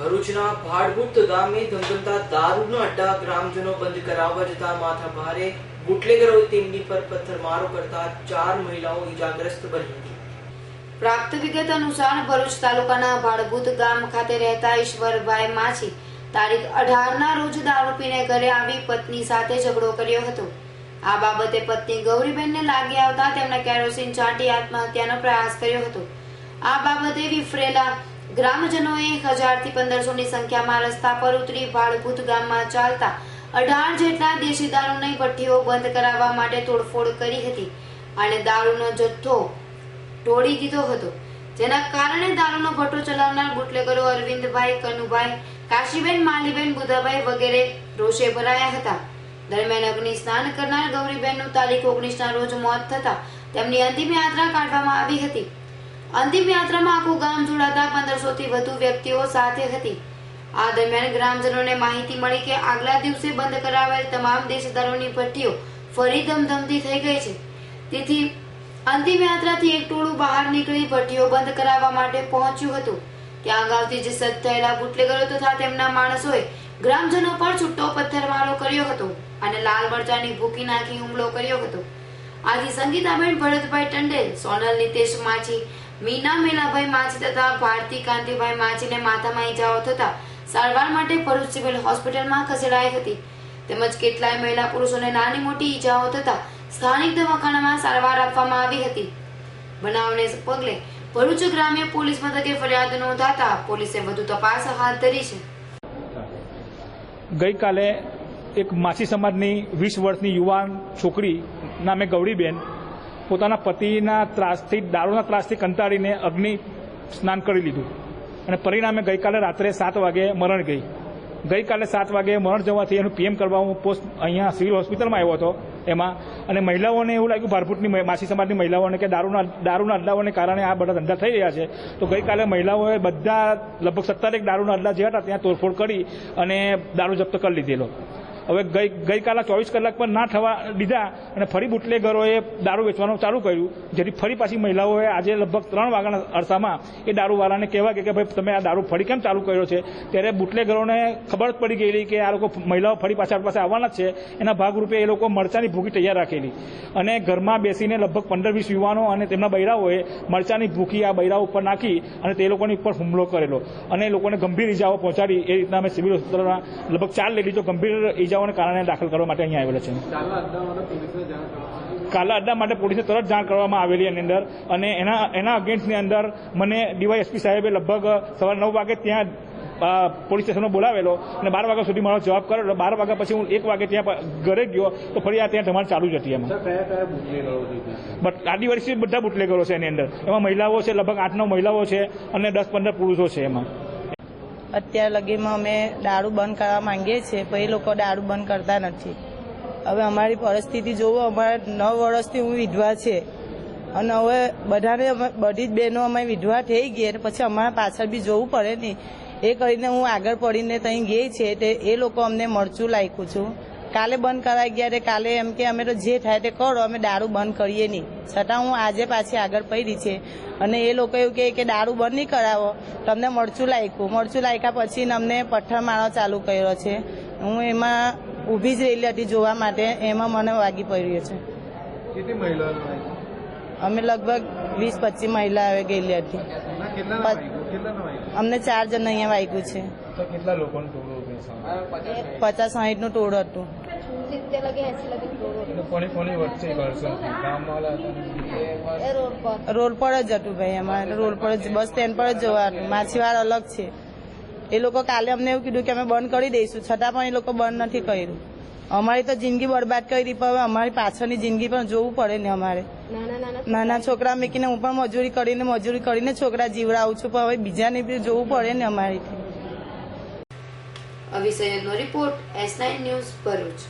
ભરૂચના ભાડભૂત ગામે ધમધમતા દારૂના અડ્ડા ગ્રામજનો બંધ કરાવવા જતા માથા ભારે બુટલેગરોએ તેમની પર પથ્થરમારો કરતા 4 મહિલાઓ ઈજાગ્રસ્ત બની હતી। પ્રાપ્ત વિગત અનુસાર ભરૂચ તાલુકાના ભાડભૂત ગામ ખાતે રહેતા ઈશ્વરભાઈ માછી તારીખ 18 ના રોજ દારૂ પીને ઘરે આવી પત્ની સાથે ઝઘડો કર્યો હતો। આ બાબતે પત્ની ગૌરીબેનને લાગી આવતા તેમણે કેરોસીન છાંટી આત્મહત્યાનો પ્રયાસ કર્યો હતો। આ બાબતે વિફરેલા ગ્રામજનોએ 1000 થી 1500 ની સંખ્યામાં રસ્તા પર ઉતરી ભાડભૂત ગામમાં ચાલતા 18 જેટલા દેશી દારૂની ભઠ્ઠીઓ બંધ કરાવવા માટે તોડફોડ કરી હતી અને દારૂનો જથ્થો તોડી દીધો હતો, જેના કારણે દારૂનો ભઠ્ઠો ચલાવનાર બુટલેગરો અરવિંદભાઈ, કનુભાઈ, કાશીબેન, માલીબેન, બુધાભાઈ વગેરે રોષે ભરાયા હતા। દરમિયાન અગ્નિ સ્નાન કરનાર ગૌરીબેનનું તારીખ 19 ના રોજ મોત થતા તેમની અંતિમ યાત્રા કાઢવામાં આવી હતી। અંતિમ યાત્રામાં આખું ગામ જોડાતા 1500 થી વધુ વ્યક્તિઓ સાથે હતી। આ દરમિયાન ગ્રામજનોને માહિતી મળી કે આગલા દિવસે બંધ કરાવેલ તમામ દેશી દારૂની ભઠ્ઠીઓ ફરી ધમધમતી થઈ ગઈ છે, તેથી અંતિમ યાત્રાથી એક ટોળું બહાર નીકળી ભઠ્ઠીઓ બંધ કરાવવા માટે પહોંચ્યું હતું। ત્યાં અગાઉથી જ સજ્જ થયેલા બુટલેગરો તથા તેમના માણસોએ ગ્રામજનો પર છૂટો પથ્થરમારો કર્યો હતો અને લાલ મરચાની ભૂકી નાખી હુમલો કર્યો હતો। આથી સંગીતાબેન ભરતભાઈ ટંડેલ, સોનલ નીતેશ માછી, મીના મેલાભાઈ માછી તથા ભારતી કાંતિભાઈ માછીને માથામાં ઈજાઓ થતા સારવાર માટે ભરૂચ સિવિલ હોસ્પિટલમાં ખસેડાઈ હતી, તેમજ કેટલાય મહિલા પુરુષોને નાની મોટી ઈજાઓ થતા સ્થાનિક દવાખાનામાં સારવાર આપવામાં આવી હતી। બનાવને પગલે ભરૂચ ગ્રામ્ય પોલીસ મથકે ફરિયાદ નોંધાતા પોલીસે વધુ તપાસ હાથ ધરી છે। ગઈકાલે એક માછી સમાજની 20 વર્ષની યુવાન છોકરી નામે ગૌરીબેન પોતાના પતિના ત્રાસથી, દારૂના ત્રાસથી કંટાળીને અગ્નિ સ્નાન કરી લીધું અને પરિણામે ગઈકાલે રાત્રે 7 વાગે મરણ ગઈ। ગઈકાલે 7 વાગે મરણ જવાથી એનું પીએમ કરવા હું પોસ્ટ અહીંયા સિવિલ હોસ્પિટલમાં આવ્યો હતો એમાં, અને મહિલાઓને એવું લાગ્યું, ભારભૂતની માછી સમાજની મહિલાઓને, કે દારૂના અડ્ડાઓને કારણે આ બધા ધંધા થઈ રહ્યા છે। તો ગઈકાલે મહિલાઓએ બધા લગભગ 17 દારૂના અડ્ડા જે હતા ત્યાં તોડફોડ કરી અને દારૂ જપ્ત કરી લીધેલો। હવે ગઈકાલે 24 કલાક પર ના થવા દીધા અને ફરી બુટલેગરોએ દારૂ વેચવાનું ચાલુ કર્યું, જેથી ફરી પાછી મહિલાઓએ આજે લગભગ 3 વાગ્યાના અરસામાં એ દારૂવાળાને કહેવા કે ભાઈ તમે આ દારૂ ફરી કેમ ચાલુ કર્યો છે, ત્યારે બુટલેગરોને ખબર પડી ગયેલી કે આ લોકો મહિલાઓ ફરી પાછા પાસે આવવાના જ છે। એના ભાગરૂપે એ લોકો મરચાની ભૂકી તૈયાર રાખેલી અને ઘરમાં બેસીને લગભગ 15-20 યુવાનો અને તેમના બૈરાઓએ મરચાની ભૂકી આ બૈરાઓ ઉપર નાખી અને તે લોકોની ઉપર હુમલો કરેલો અને એ લોકોને ગંભીર ઈજાઓ પહોંચાડી। એ રીતના અમે સિવિલ હોસ્પિટલમાં લગભગ 4 લેડીઝો ગંભીર ઈજાઓને કારણે દાખલ કરવા માટે અહીંયા આવેલા છે। કાલા અડ્ડા માટે પોલીસને તરત જાણ કરવામાં આવેલી એની અંદર, અને એના અગેન્સ્ટની અંદર મને ડીવાયએસપી સાહેબે લગભગ સવારે 9 વાગે ત્યાં પોલીસ સ્ટેશનમાં બોલાવેલો અને 12 વાગ્યા સુધી મારો જવાબ કરેલો। 12 વાગ્યા પછી હું 1 વાગે ત્યાં ઘરે ગયો તો ફરી ત્યાં ધમાલ ચાલુ જ હતી। એમાં આદિવાસી બધા બુટલેગરો છે એની અંદર, એમાં મહિલાઓ છે લગભગ 8-9 મહિલાઓ છે અને 10-15 પુરુષો છે। એમાં અત્યાર લગીમાં અમે દારૂ બંધ કરવા માંગીએ છીએ, પણ એ લોકો દારૂ બંધ કરતા નથી। હવે અમારી પરિસ્થિતિ જોવો, અમારે 9 વર્ષથી હું વિધવા છે અને હવે બધી જ બહેનો અમે વિધવા થઈ ગઈ, પછી અમારે પાછળ બી જોવું પડે ને, એ કરીને હું આગળ પડીને ત્યાં ગઈ છે તે એ લોકો અમને મરચું લાગ્યું છું। કાલે બંધ કરાવી ગયા, કાલે એમ કે અમે તો જે થાય તે કરો, અમે દારૂ બંધ કરીએ નહીં, છતાં હું આજે પાછી આગળ પડી છે અને એ લોકો એવું કહે કે દારૂ બંધ નહીં કરાવો, તમને મરચું લાગ્યા પછી અમને પથ્થર મારવા ચાલુ કર્યો છે। હું એમાં ઊભી જ રહેલી હતી જોવા માટે, એમાં મને વાગી પડ્યો છે। કેટલી મહિલાઓ? અમે લગભગ 20-25 મહિલા ગયેલી હતી। અમને 4 જણ અહીંયા વાગ્યું છે। કેટલા લોકોનું ટોળું? 50-60 નું ટોળું હતું। રોડ પર જ હતું ભાઈ, અમારે રોડ પર જ, બસ સ્ટેન્ડ પર જ જવાનું, માછીવાડ અલગ છે। એ લોકો કાલે અમને એવું કીધું કે અમે બંધ કરી દઈશું, છતાં પણ એ લોકો બંધ નથી કર્યું। અમારી તો જિંદગી બરબાદ કરી, પણ હવે અમારી પાછળની જિંદગી પણ જોવું પડે ને। અમારે નાના છોકરા મૂકીને હું પણ મજૂરી કરીને છોકરા જીવડાવું છું, પણ હવે બીજાને બી જોવું પડે ને અમારી। અવિસયનો રિપોર્ટ, S9 ન્યૂઝ, ભરૂચ।